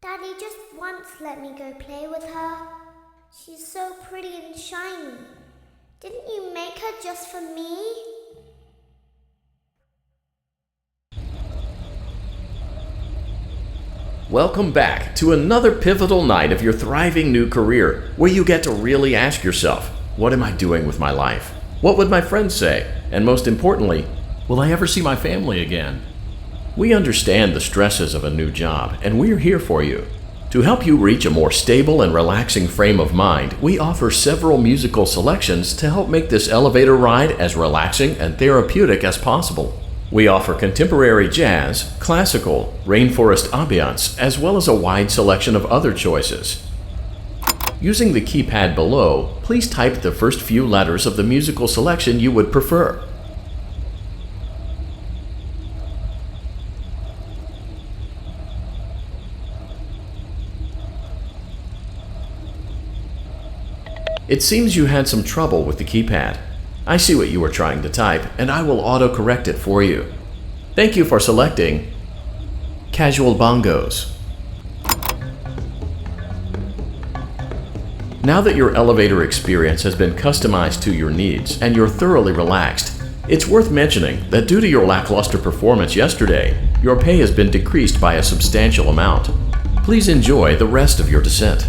Daddy just once let me go play with her. She's so pretty and shiny. Didn't you make her just for me? Welcome back to another pivotal night of your thriving new career, where you get to really ask yourself, what am I doing with my life? What would my friends say? And most importantly, will I ever see my family again? We understand the stresses of a new job, and we're here for you. To help you reach a more stable and relaxing frame of mind, we offer several musical selections to help make this elevator ride as relaxing and therapeutic as possible. We offer contemporary jazz, classical, rainforest ambiance, as well as a wide selection of other choices. Using the keypad below, please type the first few letters of the musical selection you would prefer. It seems you had some trouble with the keypad. I see what you were trying to type, and I will auto-correct it for you. Thank you for selecting Casual Bongos. Now that your elevator experience has been customized to your needs and you're thoroughly relaxed, it's worth mentioning that due to your lackluster performance yesterday, your pay has been decreased by a substantial amount. Please enjoy the rest of your descent.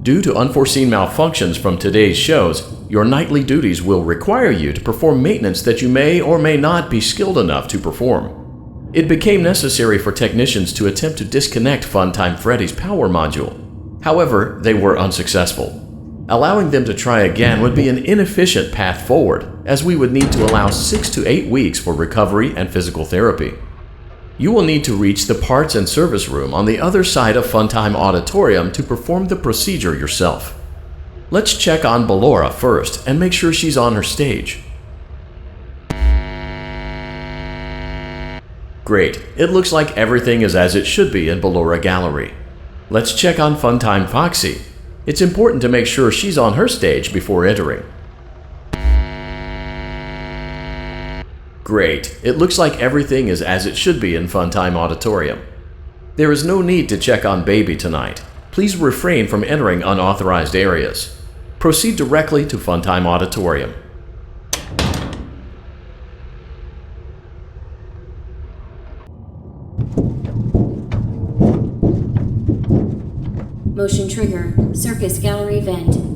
Due to unforeseen malfunctions from today's shows, your nightly duties will require you to perform maintenance that you may or may not be skilled enough to perform. It became necessary for technicians to attempt to disconnect Funtime Freddy's power module. However, they were unsuccessful. Allowing them to try again would be an inefficient path forward, as we would need to allow 6 to 8 weeks for recovery and physical therapy. You will need to reach the parts and service room on the other side of Funtime Auditorium to perform the procedure yourself. Let's check on Ballora first and make sure she's on her stage. Great, it looks like everything is as it should be in Ballora Gallery. Let's check on Funtime Foxy. It's important to make sure she's on her stage before entering. Great, it looks like everything is as it should be in Funtime Auditorium. There is no need to check on Baby tonight. Please refrain from entering unauthorized areas. Proceed directly to Funtime Auditorium. Motion trigger. Circus gallery vent.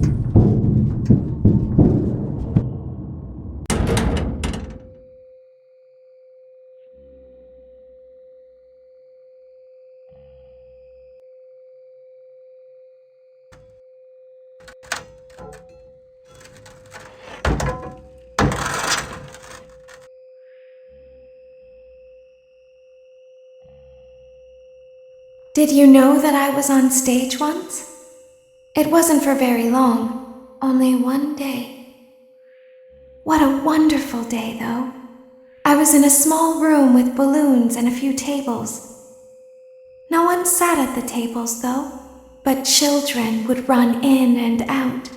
Did you know that I was on stage once? It wasn't for very long, only one day. What a wonderful day, though. I was in a small room with balloons and a few tables. No one sat at the tables, though, but children would run in and out.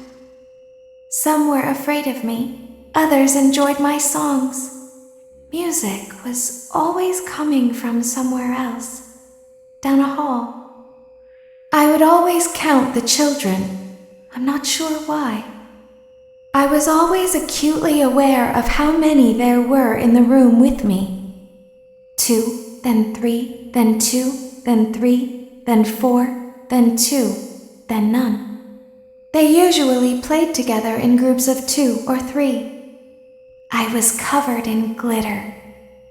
Some were afraid of me, others enjoyed my songs. Music was always coming from somewhere else. Down a hall. I would always count the children. I'm not sure why. I was always acutely aware of how many there were in the room with me. 2, then 3, then 2, then 3, then 4, then 2, then none. They usually played together in groups of 2 or 3. I was covered in glitter.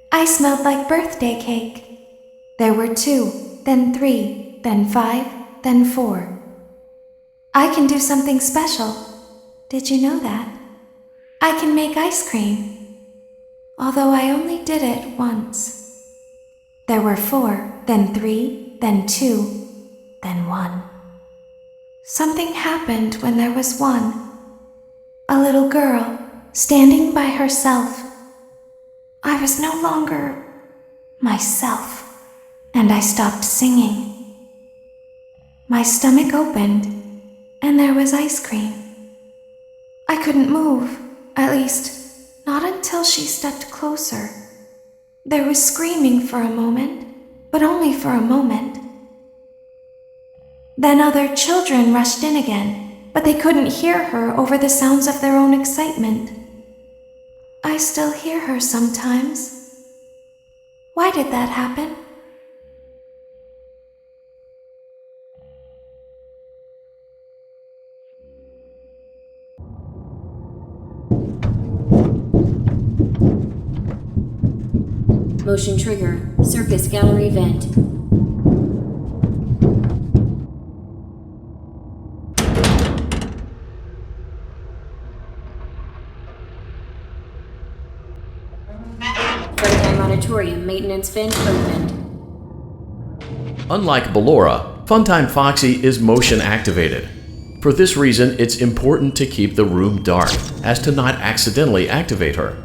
I smelled like birthday cake. There were 2. Then 3, then 5, then 4. I can do something special. Did you know that? I can make ice cream. Although I only did it once. There were 4, then 3, then 2, then 1. Something happened when there was one, a little girl, standing by herself. I was no longer myself, and I stopped singing. My stomach opened, and there was ice cream. I couldn't move, at least, not until she stepped closer. There was screaming for a moment, but only for a moment. Then other children rushed in again, but they couldn't hear her over the sounds of their own excitement. I still hear her sometimes. Why did that happen? Motion trigger. Circus gallery vent. Freddy Animatorium maintenance vent opened. Unlike Ballora, Funtime Foxy is motion activated. For this reason, it's important to keep the room dark, as to not accidentally activate her.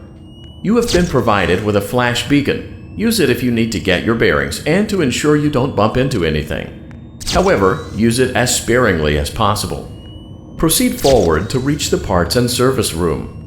You have been provided with a flash beacon. Use it if you need to get your bearings and to ensure you don't bump into anything. However, use it as sparingly as possible. Proceed forward to reach the parts and service room.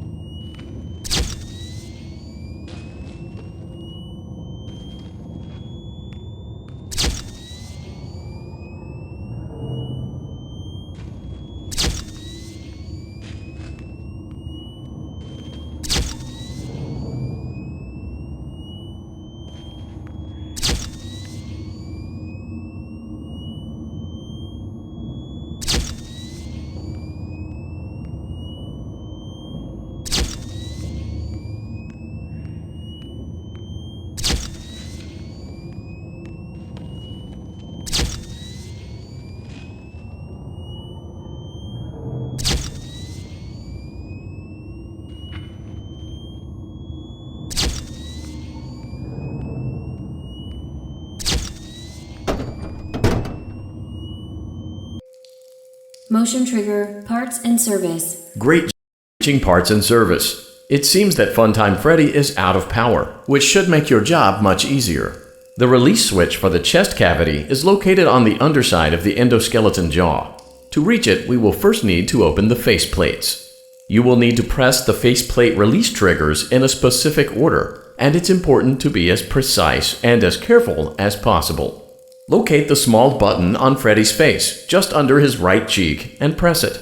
Motion trigger. Parts and service. Great reaching parts and service. It seems that Funtime Freddy is out of power, which should make your job much easier. The release switch for the chest cavity is located on the underside of the endoskeleton jaw. To reach it, we will first need to open the face plates. You will need to press the faceplate release triggers in a specific order, and it's important to be as precise and as careful as possible. Locate the small button on Freddy's face, just under his right cheek, and press it.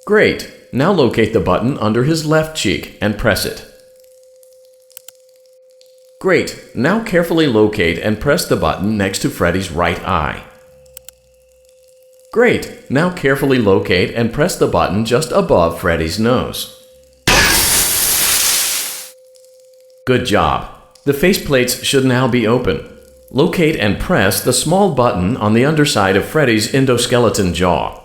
Great! Now locate the button under his left cheek and press it. Great! Now carefully locate and press the button next to Freddy's right eye. Great! Now carefully locate and press the button just above Freddy's nose. Good job! The faceplates should now be open. Locate and press the small button on the underside of Freddy's endoskeleton jaw.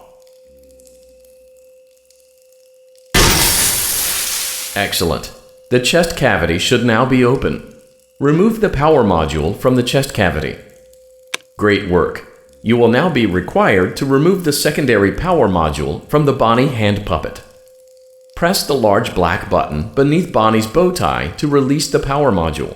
Excellent! The chest cavity should now be open. Remove the power module from the chest cavity. Great work! You will now be required to remove the secondary power module from the Bonnie hand puppet. Press the large black button beneath Bonnie's bow tie to release the power module.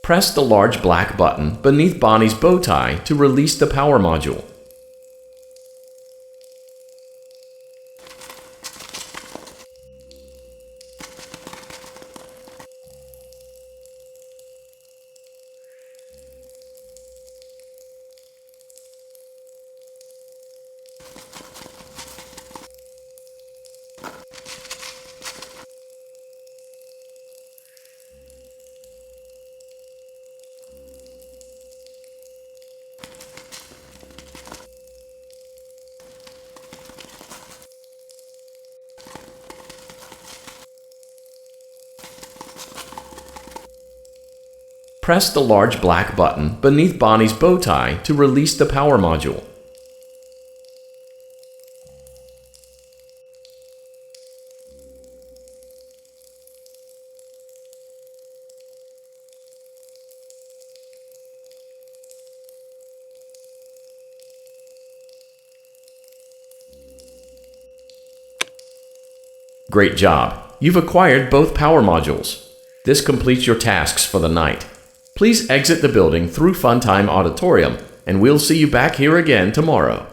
Press the large black button beneath Bonnie's bow tie to release the power module. Press the large black button beneath Bonnie's bow tie to release the power module. Great job! You've acquired both power modules. This completes your tasks for the night. Please exit the building through Funtime Auditorium, and we'll see you back here again tomorrow.